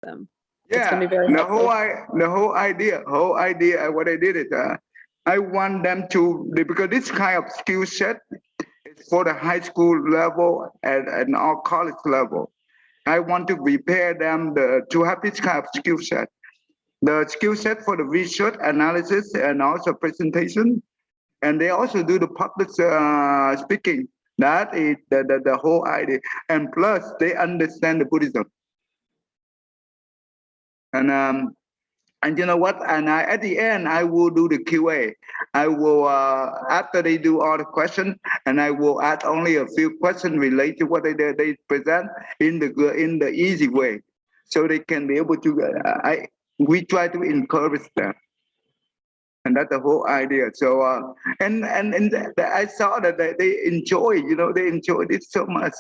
them. It's going Yeah, to be very helpful. the whole idea, what I did is, I want them to, because this kind of skill set is for the high school level and our college level. I want to prepare them to have this kind of skill set. The skill set for the research analysis and also presentation, and they also do the public speaking. That is the whole idea, and plus they understand the Buddhism. And you know what? And at the end, I will do the QA. I will after they do all the questions, and I will add only a few questions related to what they present in the easy way, so they can be able to. We try to encourage them, and that's the whole idea. So I saw that they enjoy. They enjoyed it so much,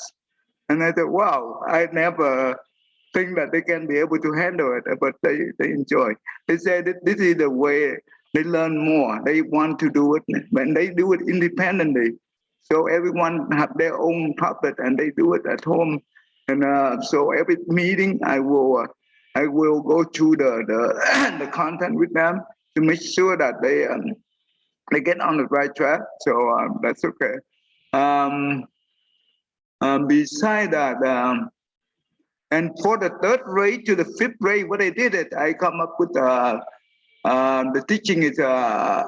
and I thought, wow, I never think that they can be able to handle it, but they enjoy. They say that this is the way they learn more. They want to do it when they do it independently. So everyone have their own puppet and they do it at home. And so every meeting I will go through the the content with them to make sure that they get on the right track. So that's okay. Um, Beside that. And for the third grade to the fifth grade, what I did it, I come up with the teaching is the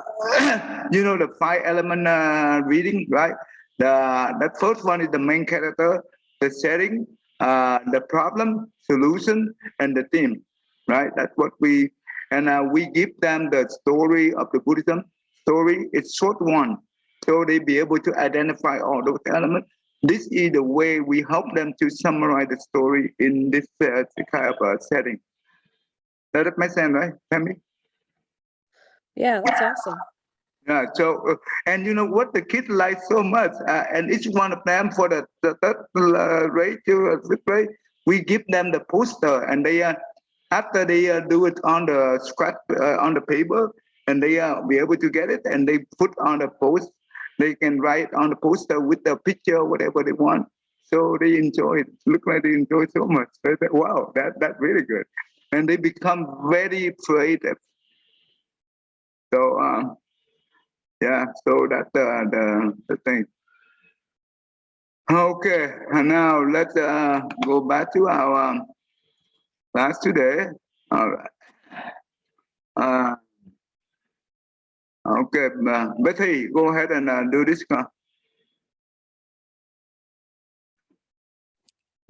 five element reading, right? The first one is the main character, the setting, the problem, solution, and the theme, right? That's what we give them the story of the Buddhism. Story is short one, so they be able to identify all those elements. This is the way we help them to summarize the story in this kind of setting. Does that make sense, right, Tammy? Yeah, that's awesome. Yeah. So, and you know what the kids like so much, and each one of them for the third grade to fifth grade, we give them the poster, and they after they do it on the scratch on the paper, and they be able to get it, and they put on the post. They can write on the poster with the picture, whatever they want. So they enjoy it. Look like they enjoy so much. They say, wow, that's really good, and they become very creative. So yeah, so that's the thing. Okay, and now let's go back to our class today. All right. Uh, okay, Betty, go ahead and do this.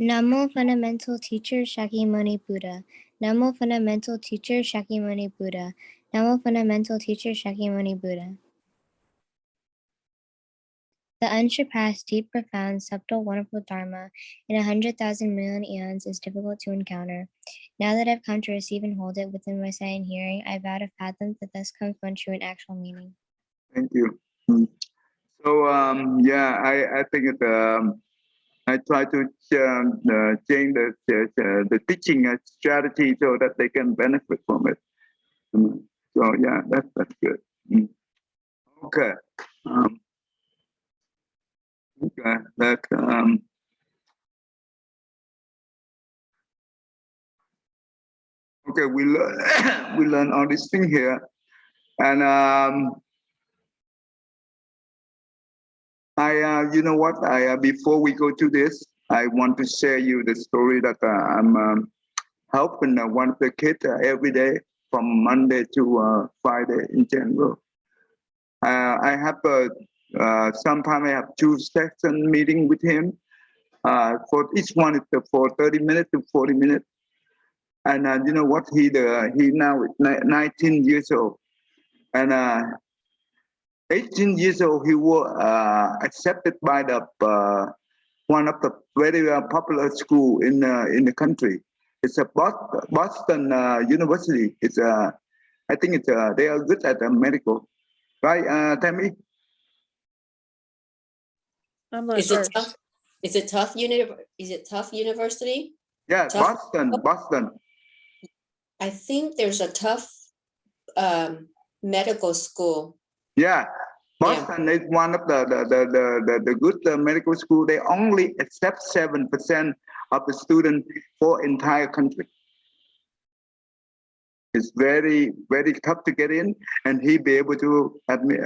Namo Fundamental Teacher Shakyamuni Buddha. Namo Fundamental Teacher Shakyamuni Buddha. Namo Fundamental Teacher Shakyamuni Buddha. The unsurpassed, deep, profound, subtle, wonderful Dharma in 100,000 million eons is difficult to encounter. Now that I've come to receive and hold it within my sight and hearing, I vow to fathom that thus comes one true and actual meaning. Thank you. So yeah, I think I try to change the teaching strategy so that they can benefit from it. So yeah, that's good. Okay. Okay. That okay. We learn we learn all these things here, and you know what? Before we go to this, I want to share you the story that I'm helping one of the kids every day from Monday to Friday in general. I have sometimes I have two session meeting with him. For each one is for 30 minutes to 40 minutes. And you know what? He now is 19 years old, and 18 years old he was accepted by the one of the very popular school in the country. It's a Boston University. It's I think it's they are good at medical, right, Tammy? I'm not Is sure. it tough? Is it tough university? Yeah, Tough? Boston. I think there's a tough medical school. Yeah, Boston is one of the good medical school. They only accept 7% of the students for entire country. It's very, very tough to get in, and he be able to admit.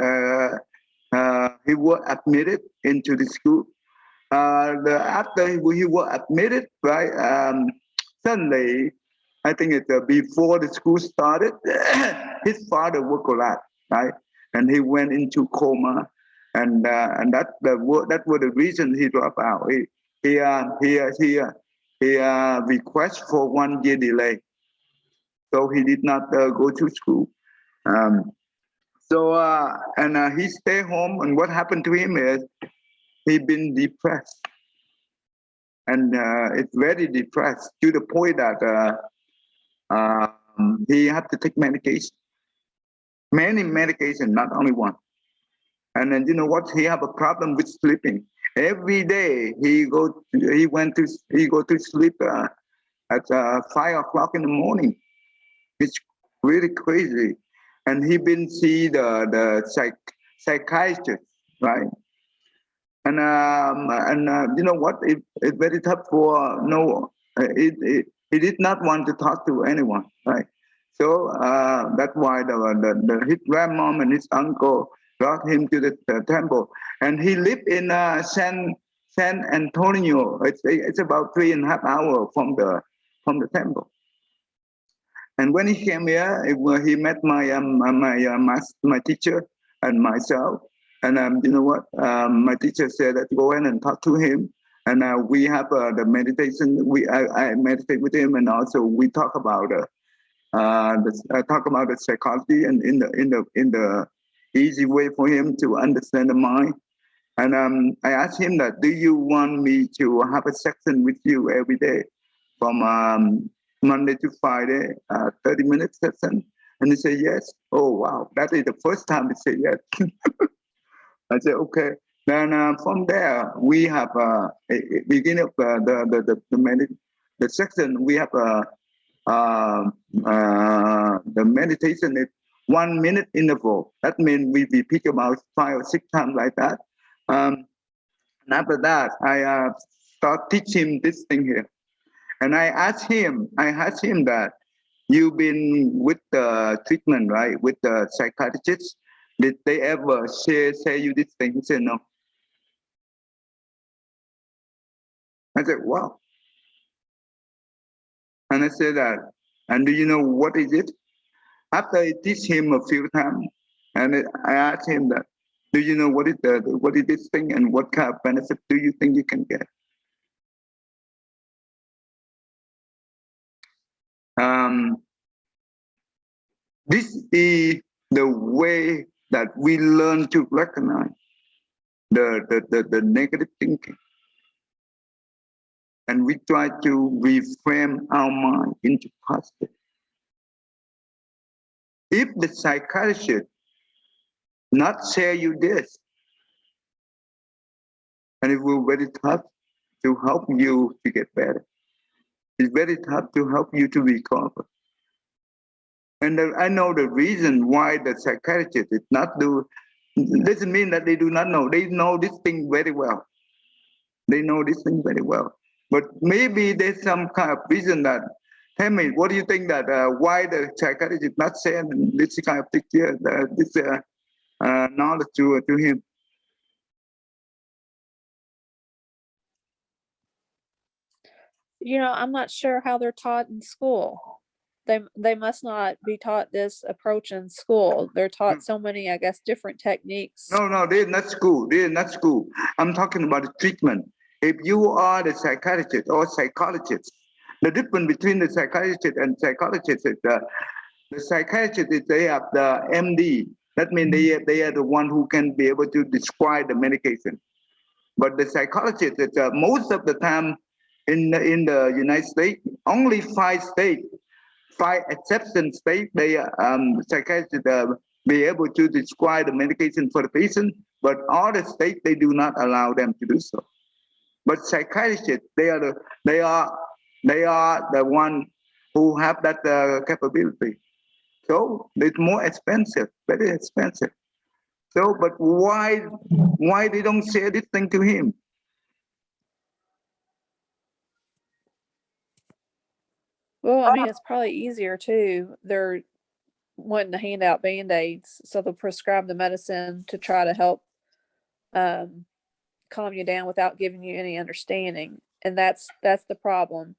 He was admitted into the school. After he was admitted, right? Suddenly, I think it's before the school started, his father was collapsed, right? And he went into coma, and that was the reason he dropped out. He request for 1 year delay, so he did not go to school. Um, he stayed home, and what happened to him is he been depressed, and it's very depressed to the point that he had to take medication, many medication, not only one. And then you know what? He have a problem with sleeping. Every day he go to sleep at 5 o'clock in the morning. It's really crazy. And he been see the psychiatrist, right? And you know what? It's very tough for no. He did not want to talk to anyone, right? So that's why his grandmom and his uncle brought him to the temple, and he lived in San Antonio. It's about 3.5 hours from the temple. And when he came here, he met my teacher and myself. And you know what? My teacher said that go ahead and talk to him. And we have the meditation. I meditate with him, and also we talk about the psychology and in the easy way for him to understand the mind. And I asked him that, do you want me to have a section with you every day from Monday to Friday, 30-minute session? And he said, yes. Oh, wow. That is the first time he said yes. I said, okay. Then from there, we have beginning of the section, we have the meditation is 1 minute interval. That means we repeat about 5 or 6 times like that. And after that, I start teaching this thing here. And I asked him that you've been with the treatment, right? With the psychiatrist. Did they ever say you this thing? He said no. I said, wow. And I said that, and do you know what is it? After I teach him a few times, and I asked him that, do you know what is this thing and what kind of benefit do you think you can get? This is the way that we learn to recognize the negative thinking. And we try to reframe our mind into positive. If the psychiatrist not share you this, and it will be very tough to help you to get better. It's very tough to help you to recover. And I know the reason why the psychiatrist did not do, doesn't mean that they do not know. They know this thing very well. They know this thing very well. But maybe there's some kind of reason that, tell me, what do you think that why the psychiatrist did not send this kind of picture, this knowledge to him? I'm not sure how they're taught in school. They must not be taught this approach in school. They're taught so many, I guess, different techniques. No, they're not school. They're not school. I'm talking about the treatment. If you are the psychiatrist or psychologist, the difference between the psychiatrist and psychologist is the psychiatrist is they have the MD. That means they are the one who can be able to describe the medication. But the psychologist is most of the time in the United States, only 5 states, 5 exception states, they psychiatrists be able to describe the medication for the patient, but all the states they do not allow them to do so. But psychiatrists, they are the one who have that capability. So it's more expensive, very expensive. So, but why they don't say this thing to him? Well, I mean, it's probably easier too. They're wanting to hand out Band-Aids, so they'll prescribe the medicine to try to help um, calm you down without giving you any understanding. And that's the problem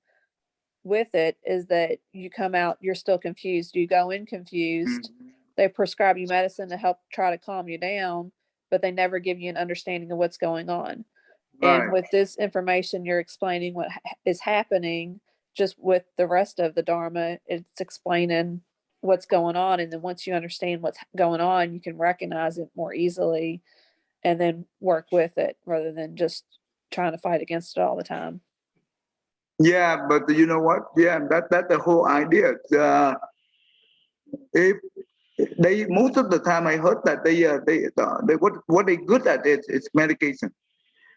with it, is that you come out, you're still confused. You go in confused. They prescribe you medicine to help try to calm you down, but they never give you an understanding of what's going on. And Right. with this information, you're explaining what is happening. Just with the rest of the Dharma, it's explaining what's going on. And then once you understand what's going on, you can recognize it more easily and then work with it rather than just trying to fight against it all the time. Yeah, but you know what? Yeah, that's the whole idea. If they most of the time I heard that they what they good at is medication.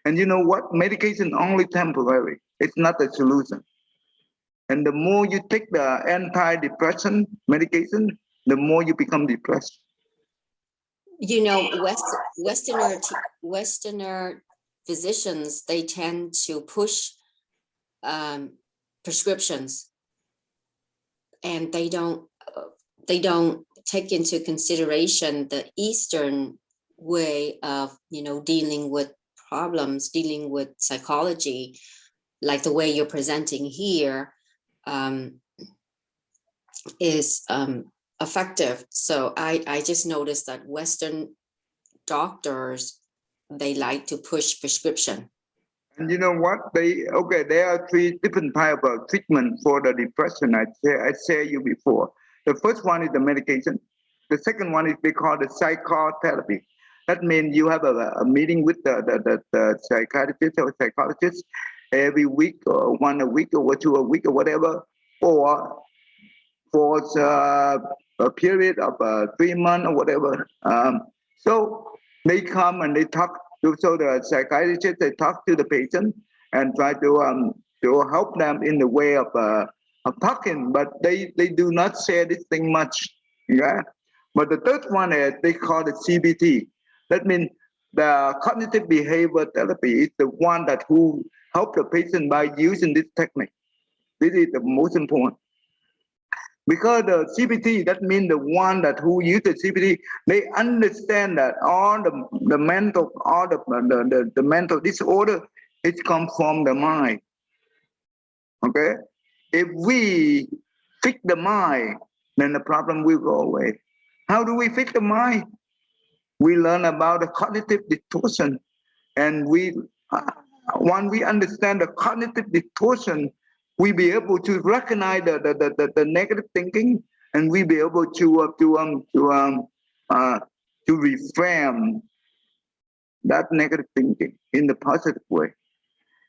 And you know what? Medication only temporary. It's not a solution. And the more you take the antidepressant medication, the more you become depressed. You know, Westerner physicians, they tend to push prescriptions, and they don't take into consideration the Eastern way of, dealing with problems, dealing with psychology, like the way you're presenting here, is effective. So I just noticed that Western doctors, they like to push prescription. And you know what? There are three different type of treatment for the depression. I said you before. The first one is the medication. The second one is they call the psychotherapy. That means you have a meeting with the psychiatrist or psychologist every week or one a week or two a week or whatever, or for a period of 3 months or whatever. So they come and they talk. So the psychiatrist, they talk to the patient and try to help them in the way of talking, but they do not say this thing much. Yeah. But the third one is they call it CBT. That means the cognitive behavior therapy is the one that who help the patient by using this technique. This is the most important. Because the CBT, that means the one that who use the CBT, they understand that all the mental, all the mental disorder, it comes from the mind. Okay? If we fix the mind, then the problem will go away. How do we fix the mind? We learn about the cognitive distortion, and when we understand the cognitive distortion, we be able to recognize the negative thinking, and we be able to reframe that negative thinking in the positive way.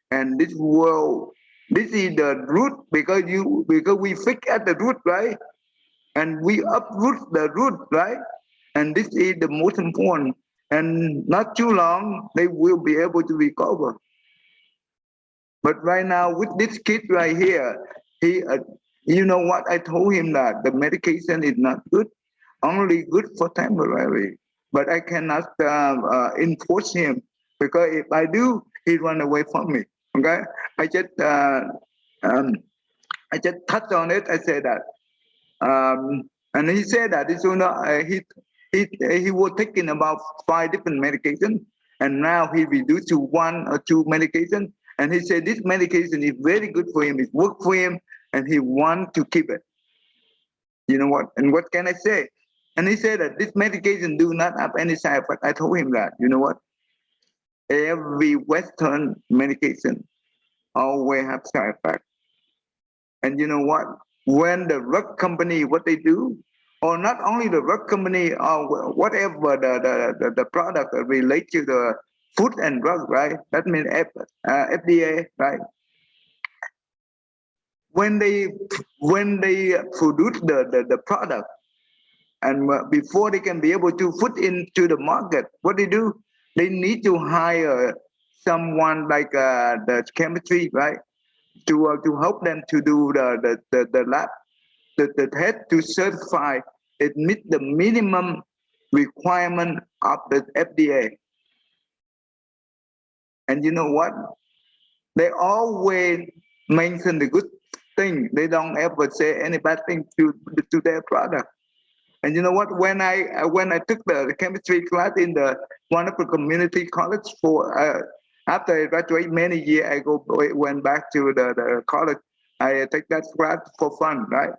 And this is the root, because we fix at the root, right? And we uproot the root, right? And this is the most important. And not too long, they will be able to recover. But right now, with this kid right here, you know what? I told him that the medication is not good, only good for temporary. But I cannot enforce him, because if I do, he run away from me. Okay, I just um, I just touched on it. I said that. And he said that he was taking about 5 different medications, and now he reduced to 1 or 2 medications. And he said this medication is very good for him, it worked for him, and he wants to keep it. You know what? And what can I say? And he said that this medication do not have any side effect. I told him that, you know what? Every Western medication always have side effect. And you know what? When the drug company, what they do, or not only the drug company, or whatever the product relate to the food and drug, right? That means FDA, right? When they produce the product, and before they can be able to put into the market, what they do, they need to hire someone like the chemistry, right? To help them to do the lab, the test to certify it meet the minimum requirement of the FDA. And you know what? They always mention the good thing. They don't ever say any bad thing to their product. And you know what? When I took the chemistry class in the wonderful community college for after I graduated many years ago, went back to the college. I take that class for fun, right?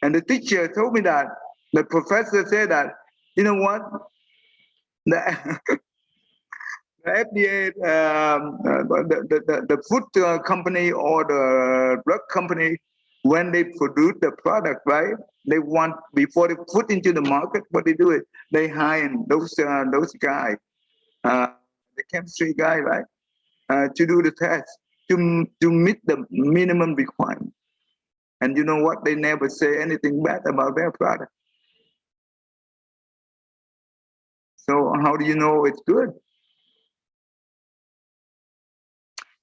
And the teacher told me that the professor said that, you know what? The, the FDA, the food company or the drug company, when they produce the product, right? They want, before they put into the market, what they do is they hire those guys, the chemistry guy, right, to do the test to meet the minimum requirement. And you know what? They never say anything bad about their product. So how do you know it's good?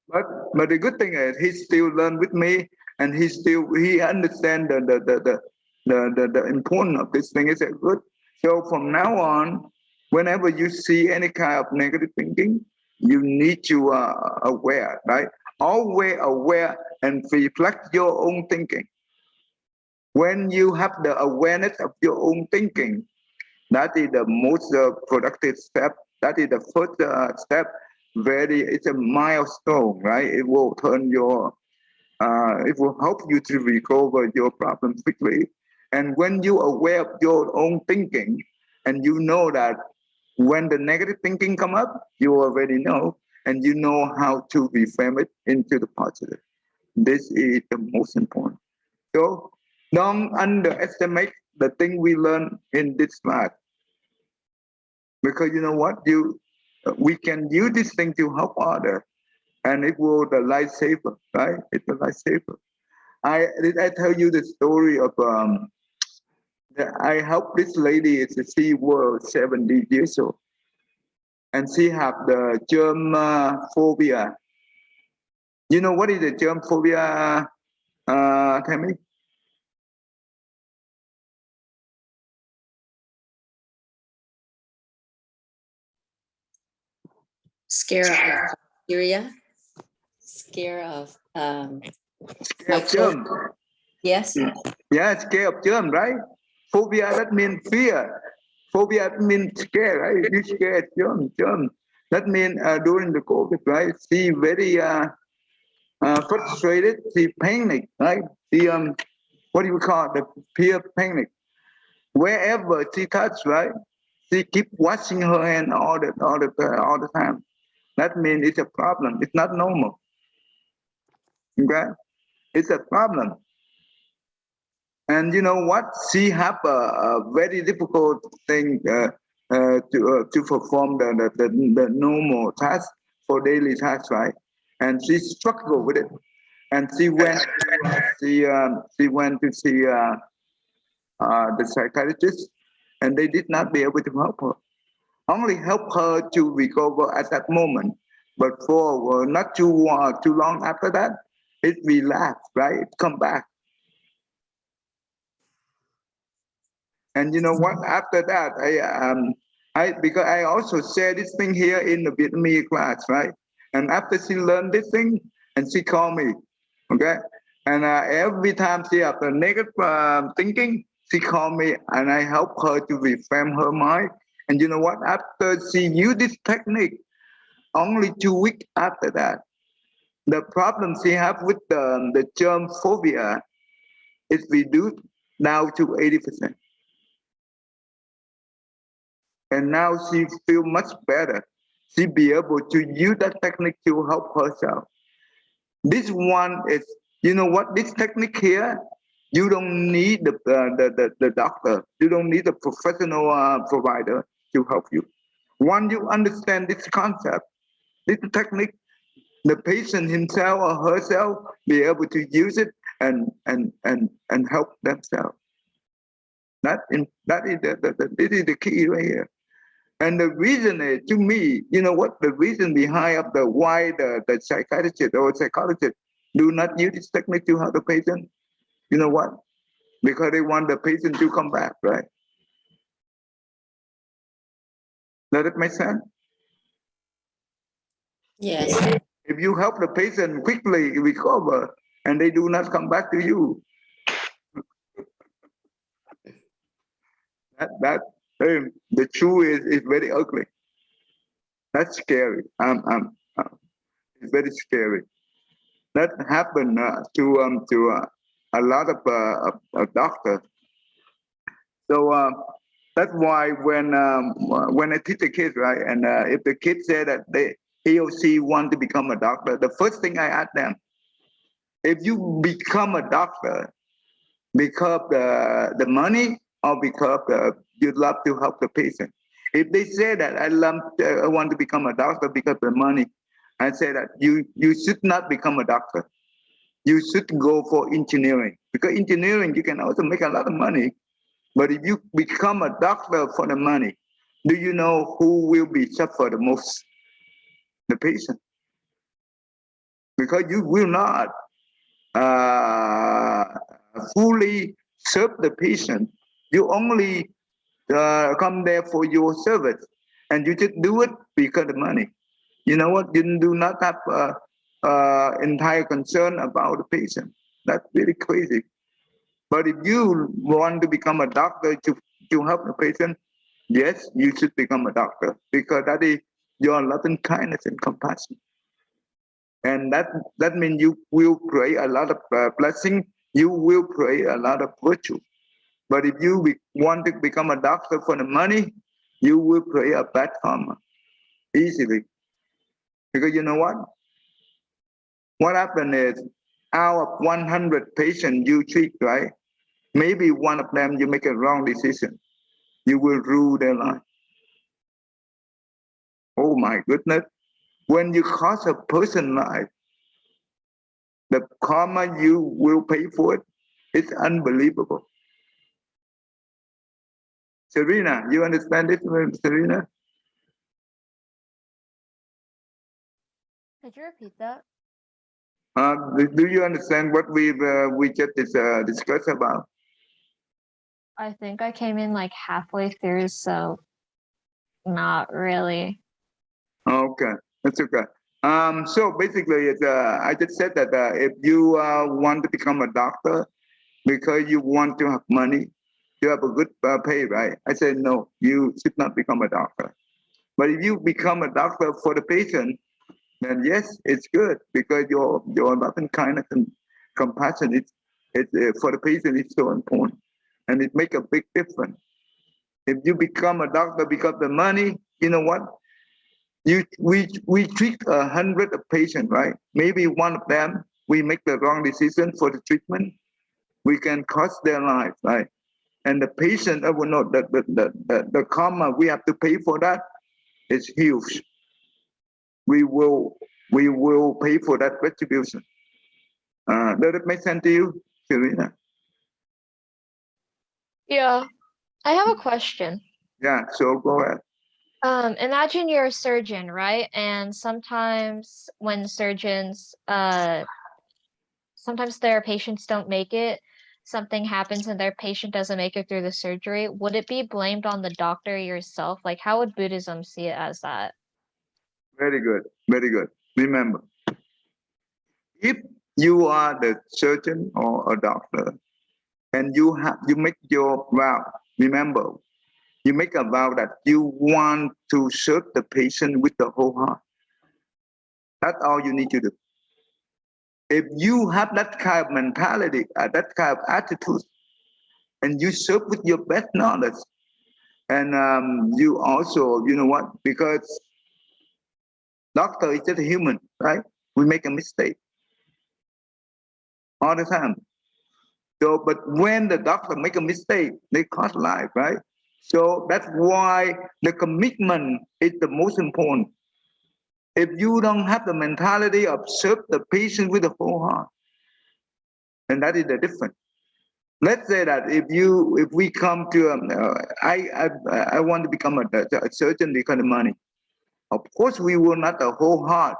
But the good thing is he still learn with me, and he understand the importance of this thing. Is it good? So from now on, whenever you see any kind of negative thinking, you need to aware, right? Always aware and reflect your own thinking. When you have the awareness of your own thinking, that is the most productive step. That is the first step. It's a milestone, right? It will it will help you to recover your problem quickly. And when you aware of your own thinking, and you know that when the negative thinking come up, you already know, and you know how to reframe it into the positive. This is the most important. So don't underestimate the thing we learn in this class. Because you know what, we can use this thing to help others, and it will the lifesaver, right? It's a lifesaver. Did I tell you the story of I helped this lady. She was 70 years old, and she have the germ phobia. You know what is the germ phobia? Tell me. Scare of bacteria, scare of Scare of germ. Yes. Yeah, scare of germ, right? Phobia, that means fear. Phobia means scare, right? You scared germ. That means during the COVID, right? She very frustrated. She panic, right? She what do you call it? The fear panic. Wherever she touch, right? She keep washing her hand all the time. That means it's a problem. It's not normal. Okay, it's a problem. And you know what? She have a very difficult thing to perform the normal task for daily tasks, right? And she struggled with it. And she went to see the psychiatrist, and they did not be able to help her. Only help her to recover at that moment. But for not too long after that, it relapsed, right? It come back. And you know what? After that, because I also share this thing here in the Vietnamese class, right? And after she learned this thing, and she called me, okay? And every time she have a negative thinking, she called me, and I help her to reframe her mind. And you know what? After she used this technique, only 2 weeks after that, the problem she have with the germ phobia is reduced now to 80%. And now she feel much better. She be able to use that technique to help herself. This one is, you know what, this technique here, you don't need the doctor. You don't need a professional provider to help you. Once you understand this concept, this technique, the patient himself or herself be able to use it and help themselves. That is this is the key right here. And the reason is, to me, you know what, the reason behind of the why the psychiatrist or psychologist do not use this technique to help the patient, you know what? Because they want the patient to come back, right? Does it make sense? Yes. If you help the patient quickly recover, and they do not come back to you. That the truth is very ugly. That's scary. It's very scary. That happened to a lot of doctors. So that's why when I teach the kids, right, and if the kid said that he or she want to become a doctor, the first thing I ask them, if you become a doctor because the money or because you love to help the patient. If they say that I want to become a doctor because of the money, I say that you should not become a doctor. You should go for engineering, because engineering you can also make a lot of money. But if you become a doctor for the money, do you know who will be suffer the most? The patient, because you will not uh, fully serve the patient. You only come there for your service, and you just do it because of money. You know what? You do not have entire concern about the patient. That's really crazy. But if you want to become a doctor to help the patient, yes, you should become a doctor, because that is your loving kindness and compassion. And that means you will pray a lot of blessing. You will pray a lot of virtue. But if you want to become a doctor for the money, you will pray a bad karma easily. Because you know what? What happened is, out of 100 patients you treat, right? Maybe one of them you make a wrong decision. You will rule their life. Oh my goodness. When you cost a person life, the karma you will pay for it, it's unbelievable. Serena, you understand this, Serena? Could you repeat that? Do you understand what we just discussed about? I think I came in like halfway through, so not really. Okay, that's okay. So basically, I just said that if you want to become a doctor because you want to have money, you have a good pay, right? I said no, you should not become a doctor. But if you become a doctor for the patient, then yes, it's good, because your loving kindness and compassion, for the patient is so important, and it make a big difference. If you become a doctor because of the money, you know what? We treat 100 of patients, right? Maybe one of them we make the wrong decision for the treatment, we can cost their life, right? And the patient, will know that the karma we have to pay for that is huge. We will pay for that retribution. Does it make sense to you, Serena? Yeah. I have a question. Yeah. So go ahead. Imagine you're a surgeon, right? And sometimes when surgeons, sometimes their patients don't make it, something happens and their patient doesn't make it through the surgery. Would it be blamed on the doctor yourself? Like, how would Buddhism see it as that? Very good. Very good. Remember, if you are the surgeon or a doctor, and you make your vow, remember, you make a vow that you want to serve the patient with the whole heart. That's all you need to do. If you have that kind of mentality, that kind of attitude, and you serve with your best knowledge, and you also, you know what? Because doctor is just a human, right? We make a mistake all the time. So, but when the doctor make a mistake, they cost life, right? So that's why the commitment is the most important. If you don't have the mentality of serve the patient with the whole heart, and that is the difference. Let's say that if we come to I want to become a surgeon because of money. Of course, we will not the whole heart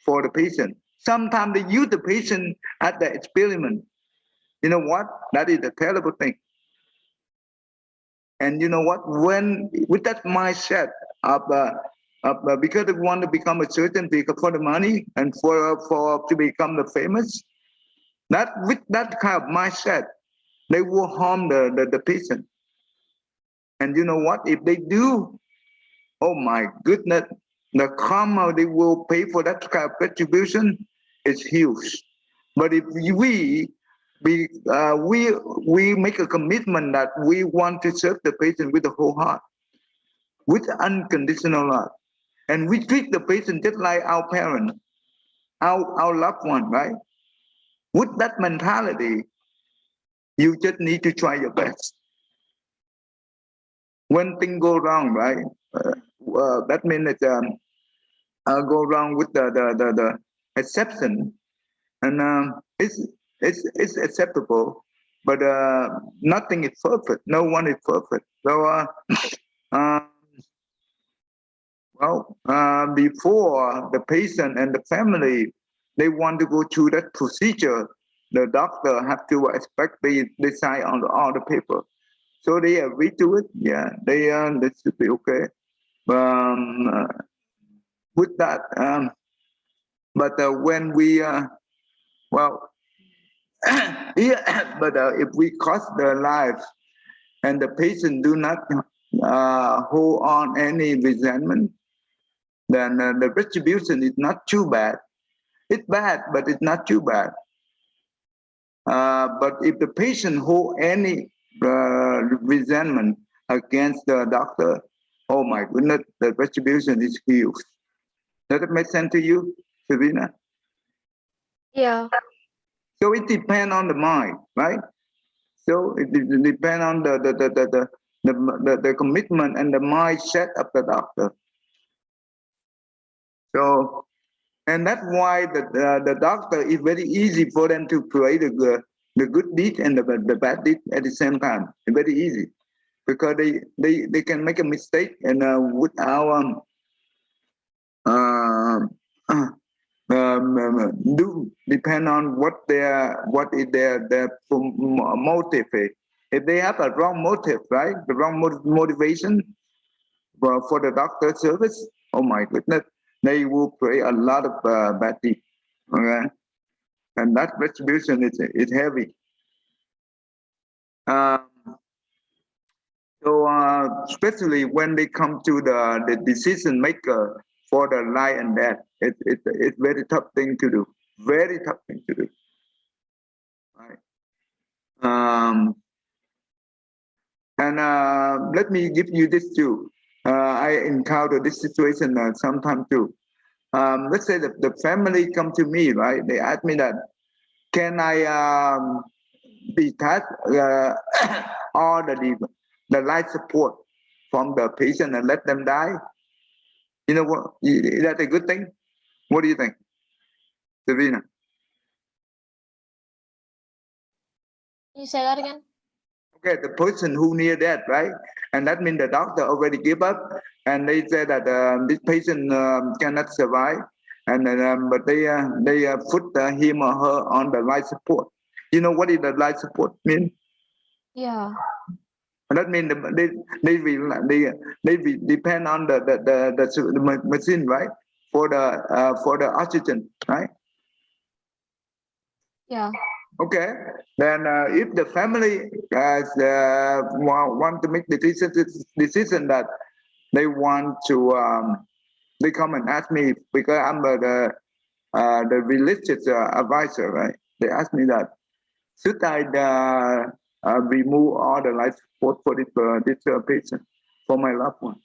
for the patient. Sometimes they use the patient as the experiment. You know what? That is a terrible thing. And you know what? When with that mindset of because they want to become a surgeon because for the money and for to become the famous, That with that kind of mindset, they will harm the patient. And you know what? If they do, oh my goodness, the karma they will pay for that kind of retribution is huge. But if we make a commitment that we want to serve the patient with the whole heart, with unconditional love, and we treat the patient just like our parent, our loved one, right? With that mentality, you just need to try your best. When things go wrong, right? That means that go wrong with the exception, and it's acceptable, but nothing is perfect. No one is perfect. So uh, before the patient and the family they want to go through that procedure, the doctor have to expect they sign on all the paper. So they agree to it. Yeah, they should be okay. Um, with that, but when we well, yeah, but if we cost their lives and the patient do not hold on any resentment, then the retribution is not too bad. It's bad, but it's not too bad. But if the patient hold any resentment against the doctor, oh my goodness, the retribution is huge. Does it make sense to you, Savina? Yeah. So it depends on the mind, right? So it depends on the commitment and the mindset of the doctor. So, and that's why the doctor is very easy for them to create the good deed and the bad deed at the same time. It's very easy because they can make a mistake and without um, uh, do depend on what is their motive is. If they have a wrong motive, right, the wrong motivation for the doctor service, oh my goodness, they will create a lot of bad deeds. Okay, and that retribution is heavy. Um, so especially when they come to the decision maker for the life and death, it's very tough thing to do. Very tough thing to do. Right. And let me give you this too. I encounter this situation sometime too. Let's say the family come to me, right? They ask me that, can I detach all the life support from the patient and let them die? You know what? Is that a good thing? What do you think, Davina? Can you say that again? Okay, the person who near death, right? And that means the doctor already give up, and they say that this patient cannot survive, and but they put him or her on the life support. You know what is the life support mean? Yeah. And that means they depend on the machine, right? For the oxygen, right? Yeah. Okay, then if the family has want to make the decision that they want to, they come and ask me because I'm the religious advisor, right? They ask me that should I remove all the life support for this patient for my loved one?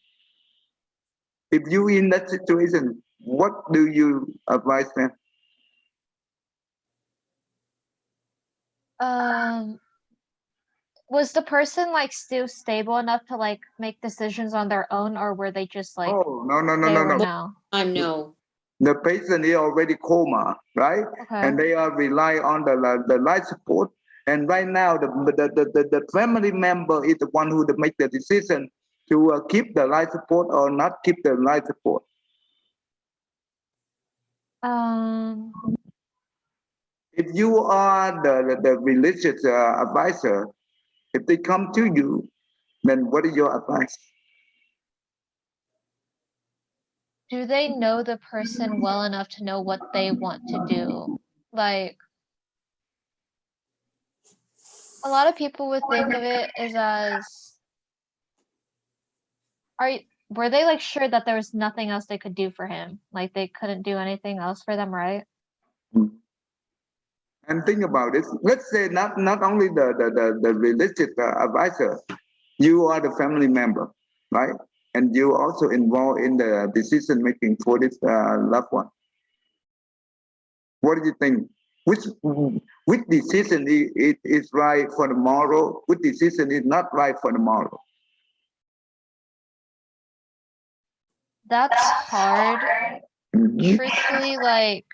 If you in that situation, what do you advise them? Um, was the person like still stable enough to like make decisions on their own, or were they just like Oh no there no! now? I'm no. The patient is already coma, right? Okay. And they are rely on the life support. And right now, the family member is the one who make the decision to keep the life support or not keep the life support. Um, If you are the religious advisor, if they come to you, then what is your advice? do they know the person well enough to know what they want to do? Like, A lot of people would think of it as were they like sure that there was nothing else they could do for him? Like they couldn't do anything else for them, right? And think about it. Let's say not only the religious advisor, you are the family member, right? And you also involved in the decision making for this loved one. What do you think? Which decision is right for the moral? Which decision is not right for the moral? That's hard. Mhm. Truthfully, like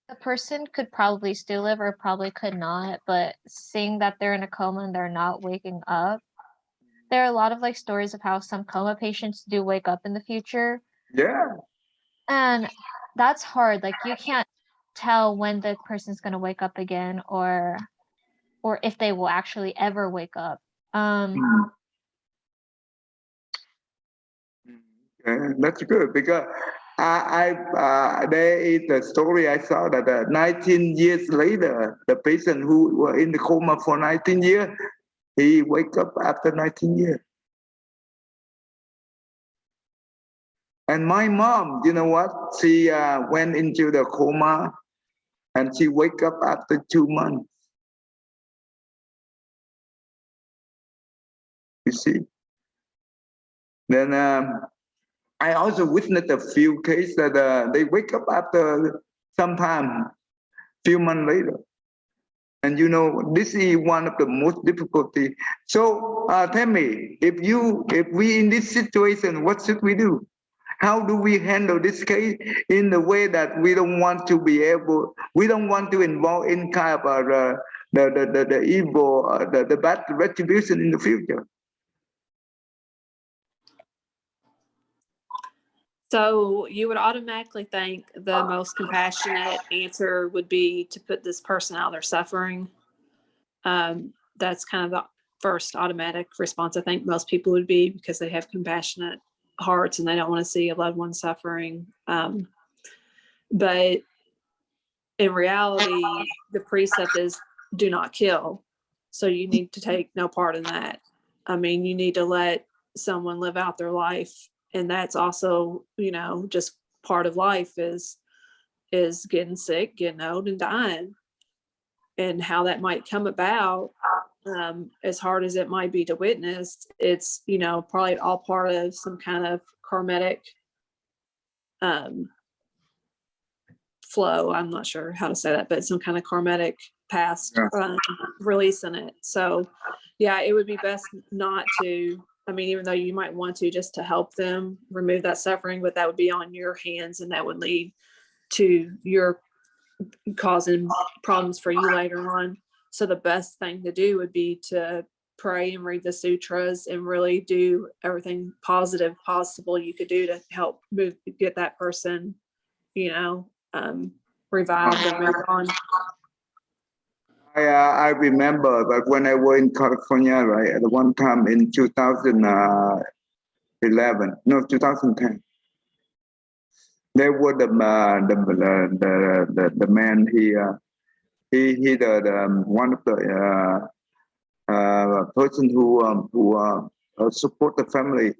the person could probably still live or probably could not, but seeing that they're in a coma and they're not waking up, there are a lot of like stories of how some coma patients do wake up in the future. Yeah. And that's hard. Like you can't tell when the person's gonna wake up again or if they will actually ever wake up. That's good because there is a story I saw that 19 years later, the patient who were in the coma for 19 years, he wake up after 19 years. And my mom, you know what? She went into the coma and she wake up after 2 months. You see? Then I also witnessed a few cases that they wake up after some time, few months later. And you know, this is one of the most difficulty. So tell me, if we in this situation, what should we do? How do we handle this case in the way that we don't want to be able, we don't want to involve in kind of the evil, the bad retribution in the future? So you would automatically think the most compassionate answer would be to put this person out of their suffering. That's kind of the first automatic response I think most people would be because they have compassionate hearts and they don't want to see a loved one suffering. But in reality, the precept is do not kill. So you need to take no part in that. I mean, you need to let someone live out their life. And that's also, you know, just part of life is getting sick, getting old and dying. And how that might come about, as hard as it might be to witness, it's, you know, probably all part of some kind of karmatic flow. I'm not sure how to say that, but some kind of karmatic past release in it. So yeah, it would be best not to, I mean, even though you might want to just to help them remove that suffering, but that would be on your hands and that would lead to your causing problems for you later on. So the best thing to do would be to pray and read the sutras and really do everything positive possible you could do to help get that person, you know, revived and moved on. I remember, but when I was in California, right, at one time in 2011, no, 2010, there was the man he one of the person who support the family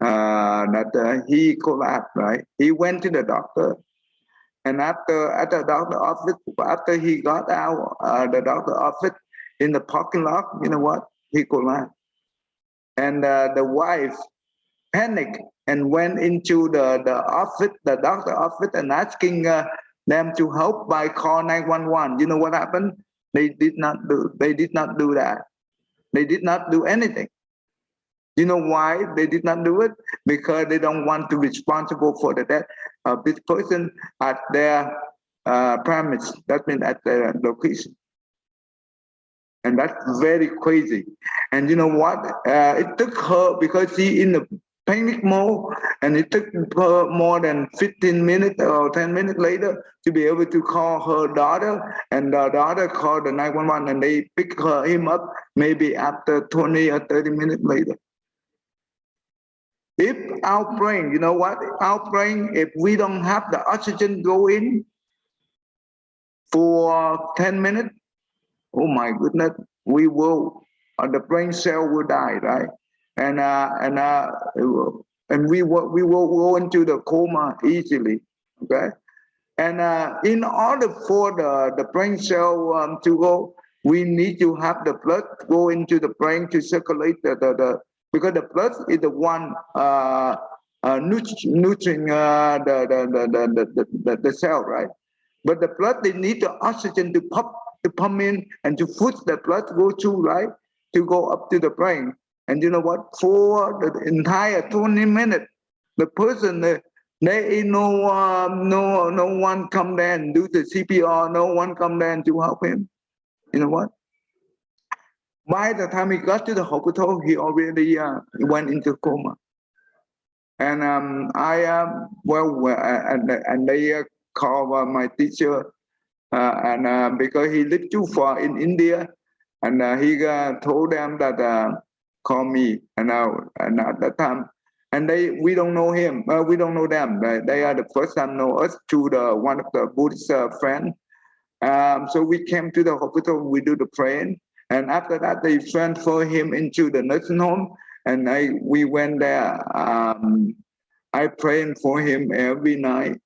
that he collapsed, right? He went to the doctor. And after at the doctor office, after he got out the doctor office in the parking lot, you know what? He collapsed. And the wife panicked and went into the office, the doctor office, and asking them to help by call 911. You know what happened? They did not do. They did not do that. They did not do anything. You know why they did not do it? Because they don't want to be responsible for the death of this person at their premise. That means at their location. And that's very crazy. And you know what? It took her, because she in the panic mode, and it took her more than 15 minutes or 10 minutes later to be able to call her daughter, and the daughter called the 911, and they pick him up maybe after 20 or 30 minutes later. If our brain, you know what? Our brain, if we don't have the oxygen go in for 10 minutes, oh my goodness, we will, the brain cell will die, right? And we will go into the coma easily, okay? And in order for the brain cell to go, we need to have the blood go into the brain to circulate because the blood is the one nurturing the cell, right? But the blood, they need the oxygen to pump in and to push the blood go through, right? To go up to the brain. And you know what? For the entire 20 minutes, the person, there ain't no one come there and do the CPR, no one come there to help him. You know what? By the time he got to the hospital, he already went into coma. And and they called my teacher, and because he lived too far in India, and he told them that call me, and at that time, and we don't know him, we don't know them. They are the first time know us through the one of the Buddhist friend. So we came to the hospital, we do the praying, and after that they transfer him into the nursing home, and we went there. I praying for him every night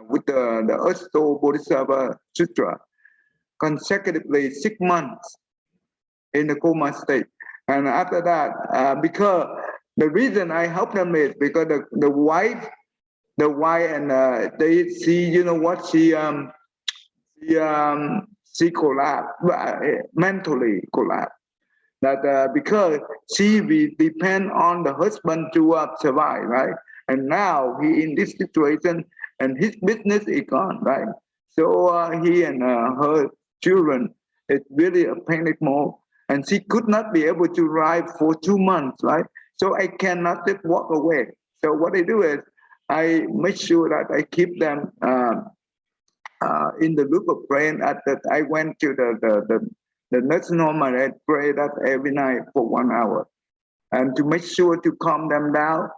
with the Asto Bodhisattva Sutra, consecutively 6 months in the coma state. And after that, because the reason I help them is because the wife, and they see, you know what, she collapsed, mentally collapsed. That because she will depend on the husband to survive, right? And now he in this situation, and his business is gone, right? So he and her children, it's really a panic mode, and she could not be able to ride for 2 months, right? So I cannot just walk away. So what I do is I make sure that I keep them in the loop of praying. At that, I went to the nursing home and I pray that every night for 1 hour, and to make sure to calm them down.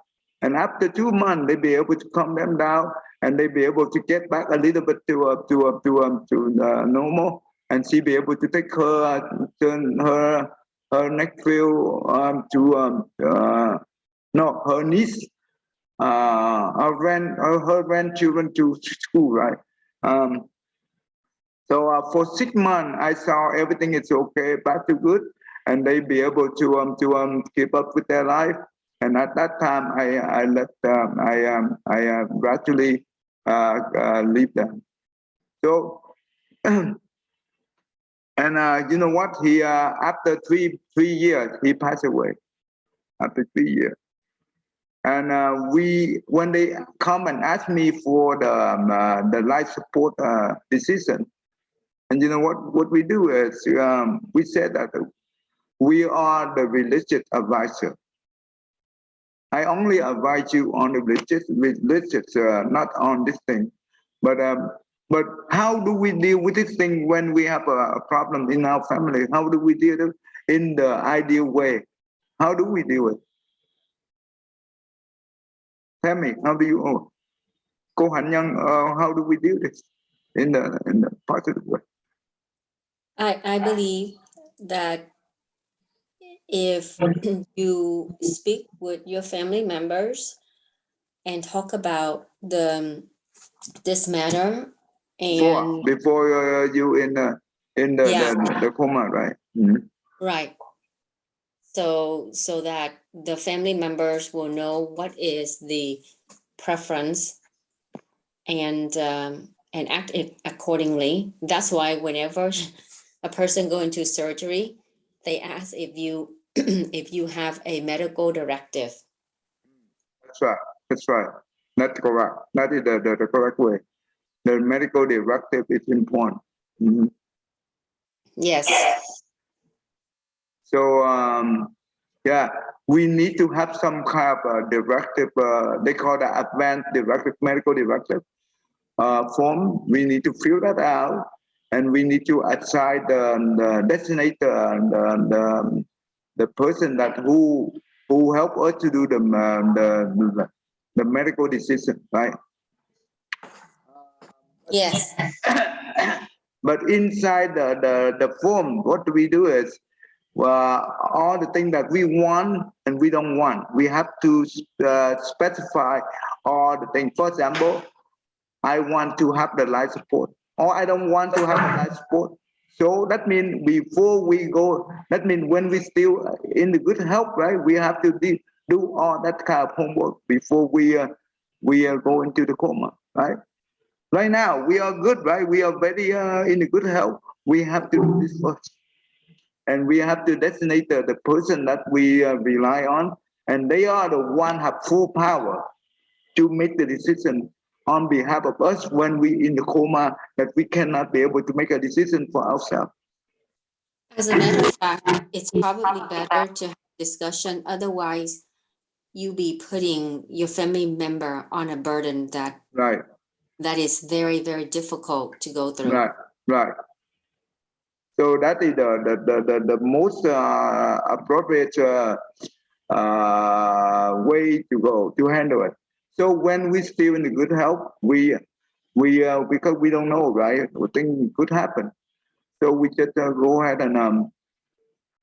And after 2 months, they be able to calm them down, and they be able to get back a little bit to normal. And she be able to take her turn her nephew no, her niece, her grandchildren to school, right? So for 6 months, I saw everything is okay, back to good, and they be able to keep up with their life. And at that time, I let I gradually leave them. So and you know what? He after three years, he passed away. After 3 years. And when they come and ask me for the life support decision, and you know what we do is we said that we are the religious advisor. I only advise you on the religious, not on this thing. But how do we deal with this thing when we have a problem in our family? How do we deal with it in the ideal way? How do we deal with it? Tell me, how do you? Cô Hạnh Nhân, how do we do this in the positive way? I believe that if you speak with your family members and talk about this matter, and before you in the coma, right? Mm-hmm. right, so that the family members will know what is the preference and act accordingly. That's why whenever a person go into surgery, they ask if you if you have a medical directive. That's right. That's right. That's correct. That is the correct way. The medical directive is important. Mm-hmm. Yes. So yeah, we need to have some kind of directive. They call that advanced directive, medical directive form. We need to fill that out, and we need to assign the designator, the person that who help us to do the medical decision, right? Yes. But inside the form, what we do is all the things that we want and we don't want. We have to specify all the things. For example, I want to have the life support, or I don't want to have the life support. So that means before we go, that means when we still in the good health, right? We have to do all that kind of homework before we go into the coma, right? Right now we are good, right? We are very in the good health. We have to do this first, and we have to designate the person that we rely on, and they are the one have full power to make the decision on behalf of us when we in the coma, that we cannot be able to make a decision for ourselves. As a matter of fact, it's probably better to have discussion. Otherwise, you be putting your family member on a burden Right, that is very, very difficult to go through. right. So that is the most appropriate way to go to handle it. So when we still in the good health, we because we don't know, right? Things could happen. So we just go ahead and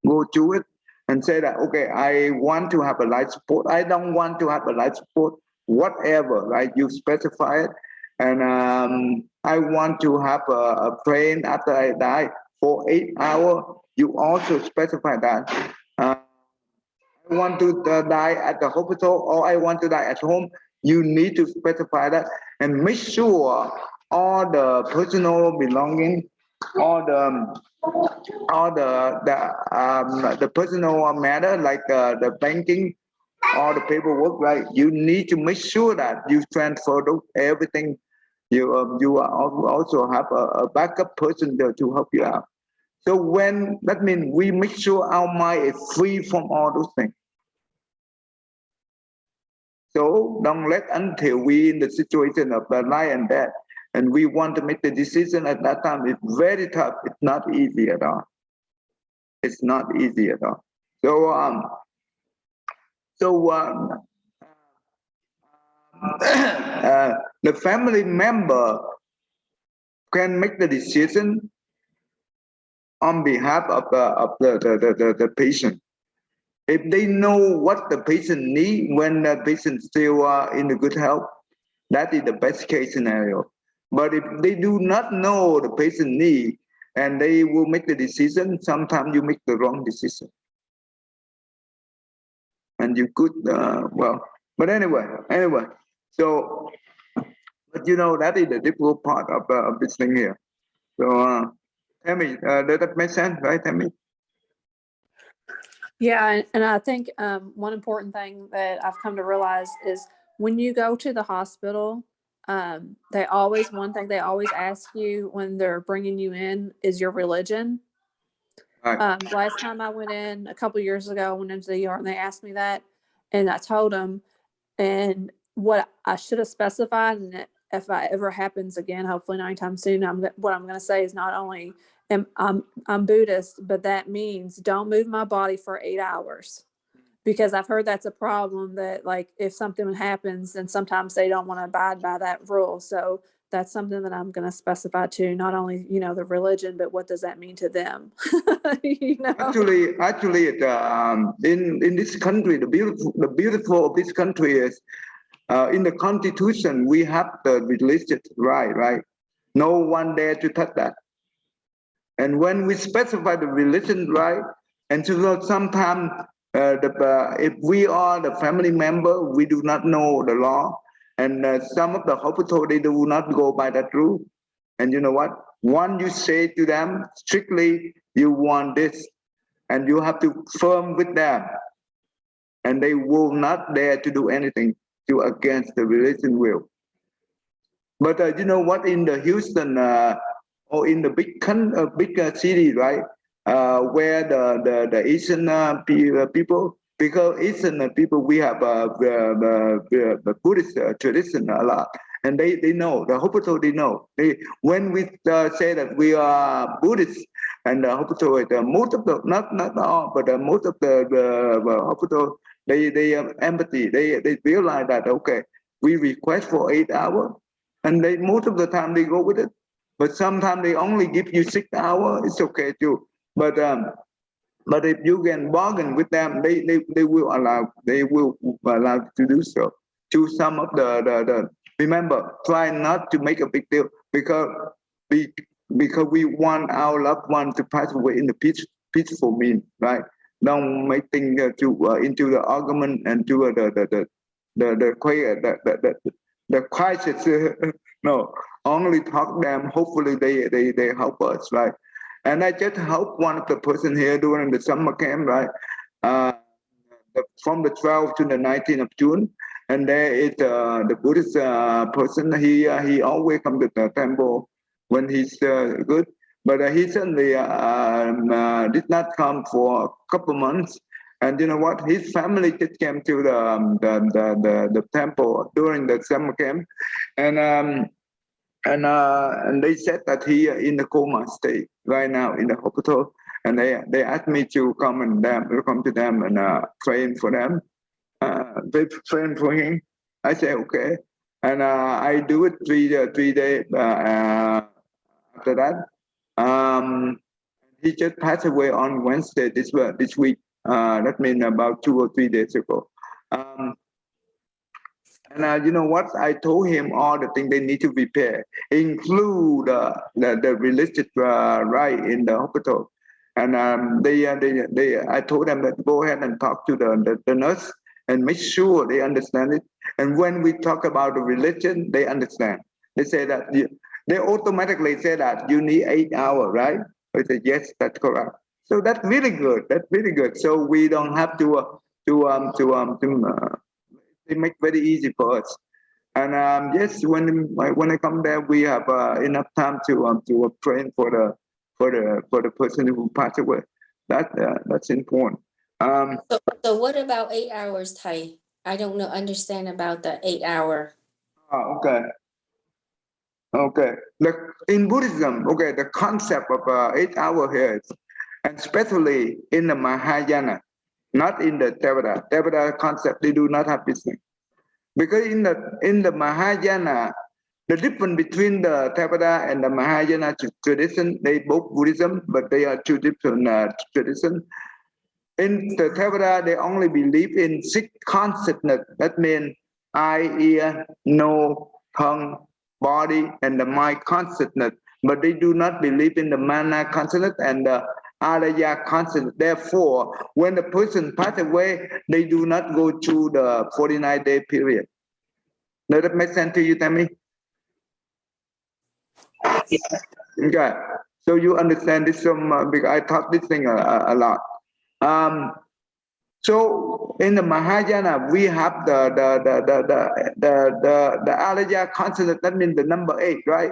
go to it and say that, okay, I want to have a life support. I don't want to have a life support, whatever, right? You specify it. And I want to have a plane after I die for 8 hours. You also specify that. I want to die at the hospital, or I want to die at home. You need to specify that and make sure all the personal belonging, all the personal matter, like the banking, all the paperwork, right? You need to make sure that you transfer everything. You also have a backup person there to help you out. So when that means we make sure our mind is free from all those things. So don't let until we in the situation of the life and death, and we want to make the decision at that time. It's very tough. It's not easy at all. It's not easy at all. So the family member can make the decision on behalf of the patient. If they know what the patient needs when the patient still in the good health, that is the best case scenario. But if they do not know the patient need and they will make the decision, sometimes you make the wrong decision. And you could, but anyway. So, but you know, that is the difficult part of this thing here. So, Tammy, does that make sense, right, Tammy? Yeah, and I think one important thing that I've come to realize is when you go to the hospital, one thing they always ask you when they're bringing you in is your religion. Right. Last time I went in a couple years ago, I went into the ER and they asked me that, and I told them, and what I should have specified, and if it ever happens again, hopefully not anytime soon, what I'm going to say is not only I'm Buddhist, but that means don't move my body for 8 hours, because I've heard that's a problem, that like if something happens, then sometimes they don't want to abide by that rule. So that's something that I'm going to specify too, not only, the religion, but what does that mean to them? Actually, in this country, the beautiful of this country is in the Constitution we have the religious right. No one dare to touch that. And when we specify the religion right, and so sometimes if we are the family member, we do not know the law, and some of the hospital they do not go by that rule. And you know what? Once you say to them strictly, you want this, and you have to firm with them, and they will not dare to do anything to against the religion will. But you know what? In the Houston or in the big city, right, where the Asian people, because Asian people we have the Buddhist tradition a lot, and they know the hospital. They know when we say that we are Buddhist, and the hospital most of the not all, but most of the hospital they have empathy. They realize that okay, we request for 8 hours. And most of the time they go with it. But sometimes they only give you 6 hours. It's okay too. But if you can bargain with them, they will allow to do so. To some of the remember, try not to make a big deal we because we want our loved one to pass away in a peaceful mean, right? Don't make things into the argument and to the crisis. No, only talk them. Hopefully they help us, right? And I just helped one of the person here during the summer camp, right? Uh, from the 12th to the 19th of June. And there is the Buddhist person. He always come to the temple when he's good. But he suddenly did not come for a couple months. And you know what? His family just came to the temple during the summer camp, and and they said that he in the coma state right now in the hospital, and they asked me to come to them and train for them. They train for him. I say okay, and I do it 3 days after that. Um, he just passed away on Wednesday this week. That means about 2 or 3 days ago. Um, and you know what? I told him all the things they need to prepare, include the religious right in the hospital. And I told them that go ahead and talk to the nurse and make sure they understand it. And when we talk about the religion, they understand. They say that they automatically say that you need 8 hours, right? I said yes, that's correct. So that's really good. That's really good. So we don't have to they make very easy for us. And yes, when I come there, we have enough time to train for the person who passed away. That's important. Um, So what about 8 hours, Thầy? I don't know, understand about the 8 hour. okay, okay. In Buddhism, okay, the concept of 8 hour here, and especially in the Mahayana, not in the Theravada. Theravada concept, they do not have this thing. Because in the Mahayana, the difference between the Theravada and the Mahayana tradition, they both Buddhism, but they are two different traditions. In the Theravada, they only believe in six consciousness. That means eye, ear, nose, tongue, body, and the mind consciousness. But they do not believe in the mana consciousness and the alaya consciousness. Therefore, when the person passes away, they do not go through the 49-day period. Does that make sense to you, Tammy? Okay. So you understand this because I taught this thing a lot. So in the Mahayana, we have the alaya consciousness. That means the number 8, right?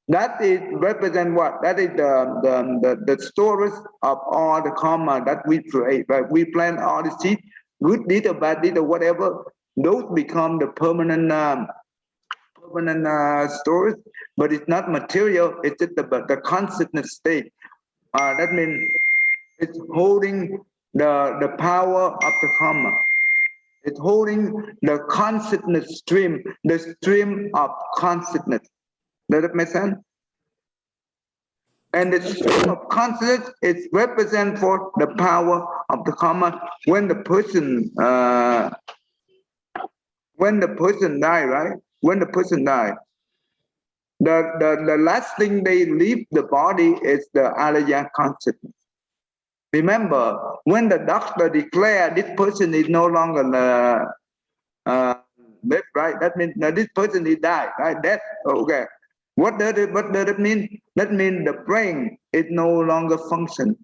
That is represent what? That is the stories of all the karma that we create, right? We plant all the seed, good deed or bad deed or whatever. Those become the permanent stories, but it's not material. It's just the consciousness state. That means it's holding the power of the karma. It's holding the consciousness stream, the stream of consciousness. Does that make sense? And the stream of consciousness is represent for the power of the karma. When the person die, right? When the person die, the last thing they leave the body is the alaya consciousness. Remember, when the doctor declared this person is no longer left, right? That means this person is died, right? Death. Okay. What does it mean? That means the brain is no longer function,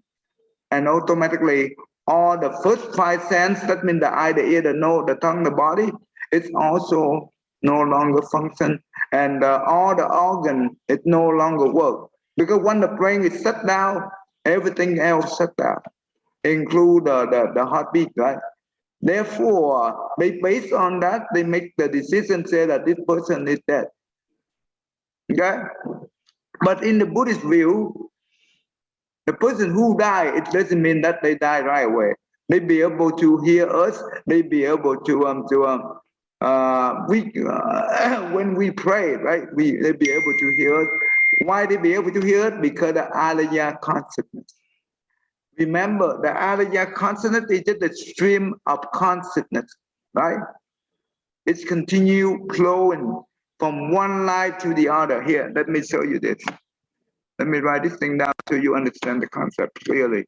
and automatically all the first 5 senses, that means the eye, the ear, the nose, the tongue, the body, it's also no longer function, and all the organ it no longer work, because when the brain is shut down, everything else shut down, include the heartbeat, right? Therefore, based on that, they make the decision, say that this person is dead. Okay? But in the Buddhist view, the person who died, it doesn't mean that they die right away. They be able to hear us. They be able to when we pray, right? They be able to hear us. Why they be able to hear it? Because the alaya consciousness. Remember, the alaya consciousness is just the stream of consciousness, right? It's continue flowing from one life to the other. Here, let me show you this. Let me write this thing down so you understand the concept clearly.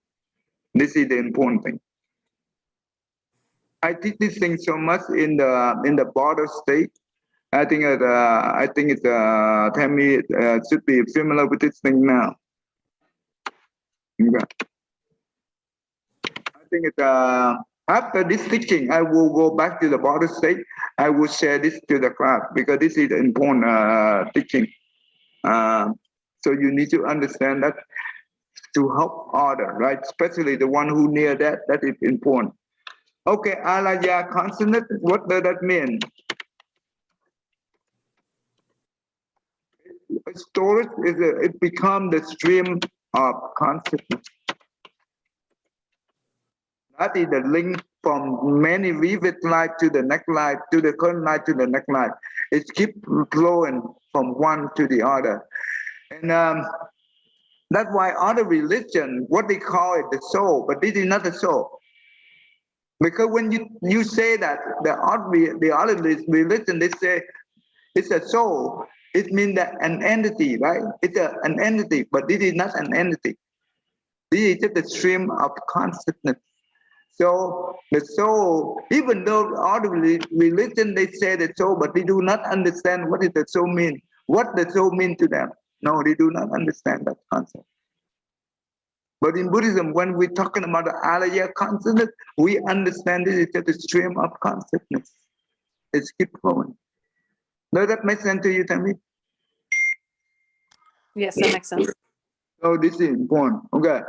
This is the important thing. I teach this thing so much in the border state. I think it's Tammy should be familiar with this thing now. Okay. I think it's after this teaching, I will go back to the border state. I will share this to the class because this is important teaching. So you need to understand that to help other, right? Especially the one who near that is important. Okay, alaya consonant, what does that mean? Storage it becomes the stream of consciousness. That is the link from many vivid life to the next life, to the current life, to the next life. It keeps flowing from one to the other. And that's why other religion, what they call it, the soul, but this is not the soul. Because when you say that the other religion, they say it's a soul, it means that an entity, right? It's an entity, but this is not an entity. This is just a stream of consciousness. So the soul, even though all the religion they say the soul, but they do not understand what is the soul mean. What the soul mean to them? No, they do not understand that concept. But in Buddhism, when we're talking about the alaya consciousness, we understand this is just a stream of consciousness. It's keep flowing. Does that make sense to you, Tammy? Yes, that makes sense. So this is important. Okay.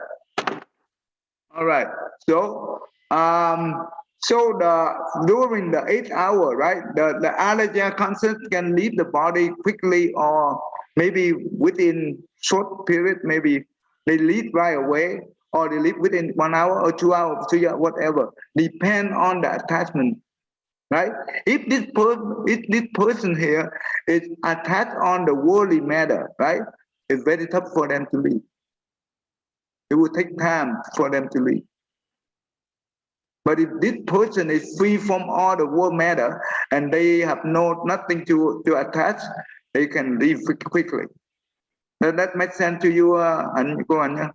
All right. So during the 8 hour, right, the alaya consciousness can leave the body quickly or maybe within short period, maybe they leave right away or they leave within 1 hour or 2 hours, 3 hours, whatever. Depend on the attachment, right? If this person here is attached on the worldly matter, right, it's very tough for them to leave. It will take time for them to leave. But if this person is free from all the world matter and they have nothing to attach, they can leave quickly. Does that make sense to you, Go on, yeah?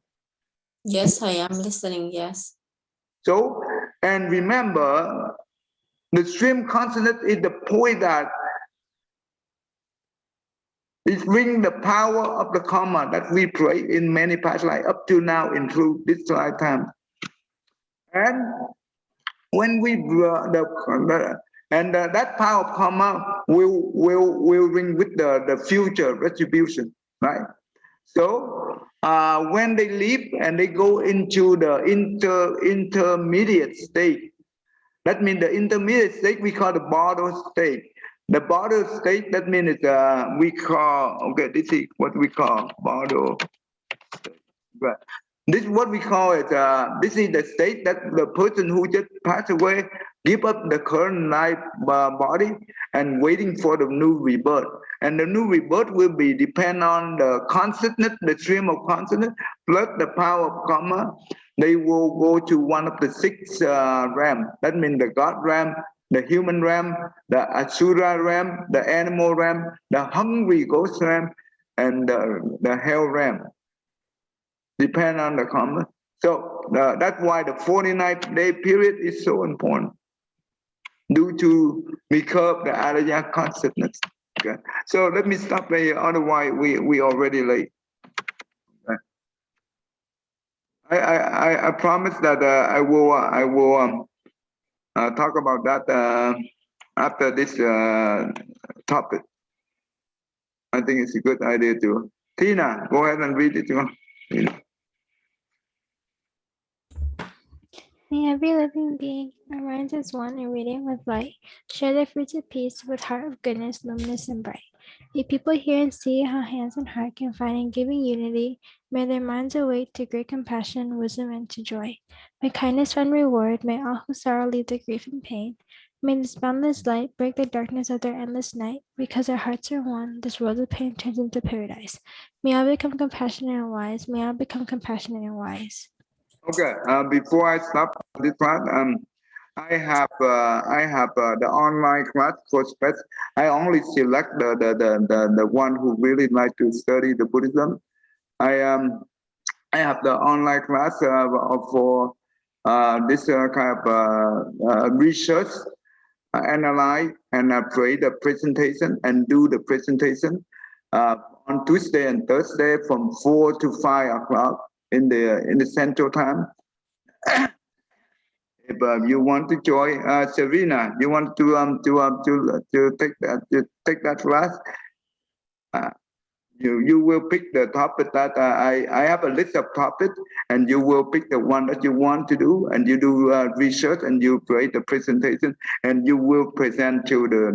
Yes, I am listening. Yes. So, and remember, the stream consonant is the point that it brings the power of the karma that we pray in many past life up to now in through this lifetime. And when we that power of karma will bring with the future retribution, right? So when they leave and they go into the intermediate state, that means the intermediate state we call the border state. The border state, that means we call, okay, this is what we call border state. Right. This is what we call it. This is the state that the person who just passed away give up the current life body and waiting for the new rebirth. And the new rebirth will be depend on the consciousness, the stream of consciousness, plus the power of karma. They will go to one of the 6 realms. That means the God realm, the human realm, the Asura realm, the animal realm, the hungry ghost realm, and the hell realm. Depend on the karma. So that's why the 49-day period is so important, due to recurve the alaya consciousness. Okay. So let me stop here, otherwise we already late. Okay. I promise that I will talk about that after this topic. I think it's a good idea too. Tina, go ahead and read it. Tina. May every living being, our minds as one and radiant with light, share the fruits of peace with heart of goodness, luminous and bright. May people hear and see how hands and heart can find in giving unity. May their minds awake to great compassion, wisdom, and to joy. May kindness find reward. May all who sorrow leave their grief and pain. May this boundless light break the darkness of their endless night. Because our hearts are one, this world of pain turns into paradise. May all become compassionate and wise. May all become compassionate and wise. Okay. Before I stop this part, I have the online class for specs. I only select the one who really like to study the Buddhism. I have the online class for this kind of research, analyze and create the presentation and do the presentation on Tuesday and Thursday from 4 to 5 o'clock in the Central Time. If you want to join, Serena, you want to take that class? You will pick the topic that I have a list of topics, and you will pick the one that you want to do, and you do research, and you create the presentation, and you will present to the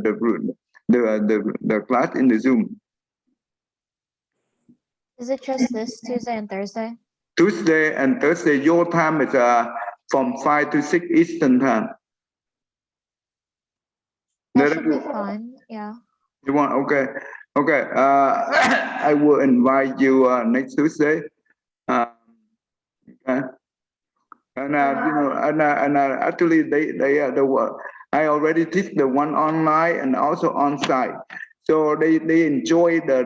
class in the Zoom. Is it just this Tuesday and Thursday? Tuesday and Thursday, your time is from 5 to 6 Eastern time. That should be fine. Yeah. You want? Okay. Okay. I will invite you next Tuesday. Okay. And actually they were. I already teach the one online and also on site. So they enjoy the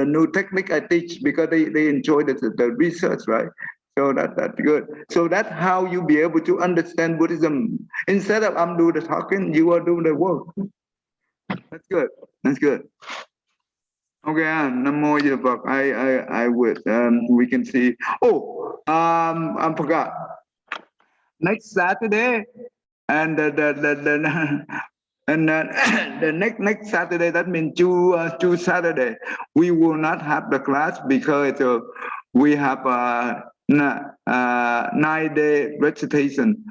new technique I teach because they enjoy the research, right? So that's good. So that's how you be able to understand Buddhism. Instead of I'm doing the talking, you are doing the work. That's good. That's good. Okay, Namo Mô Phật. I would we can see. Oh, I forgot. Next Saturday and and the next Saturday, that means two Saturday, we will not have the class because we have a 9-day recitation.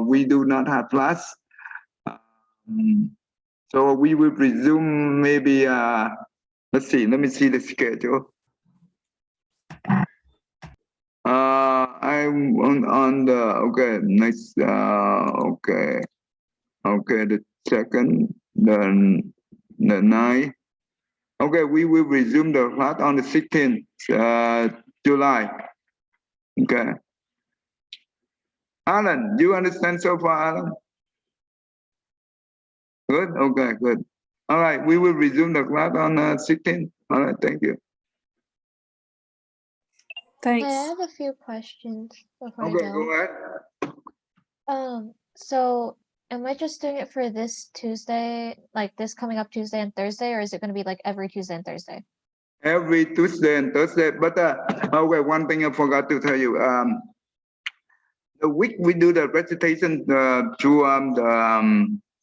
We do not have class. So we will resume maybe. Let's see. Let me see the schedule. I'm on the okay next okay the second the 9th. Okay, we will resume the class on the 16th July. Okay. Alan, do you understand so far, Alan? Good. Okay, good. All right, we will resume the class on 16th. All right, thank you. Thanks. I have a few questions before Okay, I go ahead. So am I just doing it for this Tuesday, like this coming up Tuesday and Thursday, or is it going to be like every Tuesday and Thursday? Every Tuesday and Thursday. But okay, one thing I forgot to tell you. The week we do the recitation through